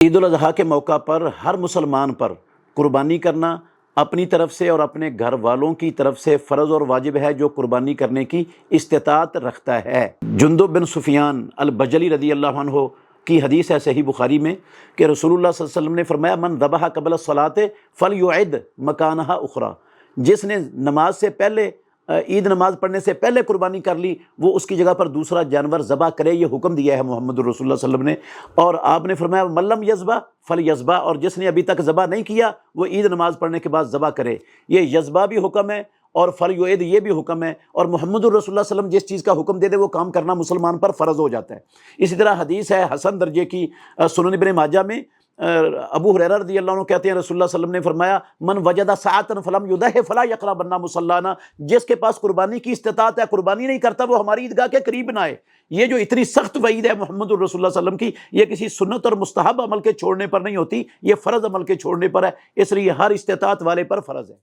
عید الاضحیٰ کے موقع پر ہر مسلمان پر قربانی کرنا اپنی طرف سے اور اپنے گھر والوں کی طرف سے فرض اور واجب ہے، جو قربانی کرنے کی استطاعت رکھتا ہے۔ جندب بن سفیان البجلی رضی اللہ عنہ کی حدیث ہے صحیح بخاری میں کہ رسول اللہ صلی اللہ علیہ وسلم نے فرمایا من ذبح قبل الصلاۃ فلیعد مکانہا اخری، جس نے نماز سے پہلے عید نماز پڑھنے سے پہلے قربانی کر لی وہ اس کی جگہ پر دوسرا جانور ذبح کرے، یہ حکم دیا ہے محمد رسول اللہ صلی اللہ علیہ وسلم نے۔ اور آپ نے فرمایا من لم یذبح فلیذبح، اور جس نے ابھی تک ذبح نہیں کیا وہ عید نماز پڑھنے کے بعد ذبح کرے۔ یہ یذبح بھی حکم ہے اور فلیعد یہ بھی حکم ہے، اور محمد رسول اللہ صلی اللہ علیہ وسلم جس چیز کا حکم دے دے وہ کام کرنا مسلمان پر فرض ہو جاتا ہے۔ اسی طرح حدیث ہے حسن درجے کی سنن ابن ماجہ میں، ابو ہریرہ رضی اللہ عنہ کہتے ہیں رسول اللہ صلی اللہ علیہ وسلم نے فرمایا من وجد ساعۃ فلم یضح فلا یقربن مصلانا، جس کے پاس قربانی کی استطاعت ہے قربانی نہیں کرتا وہ ہماری عیدگاہ کے قریب نہ آئے۔ یہ جو اتنی سخت وعید ہے محمد رسول اللہ صلی اللہ علیہ وسلم کی، یہ کسی سنت اور مستحب عمل کے چھوڑنے پر نہیں ہوتی، یہ فرض عمل کے چھوڑنے پر ہے، اس لیے ہر استطاعت والے پر فرض ہے۔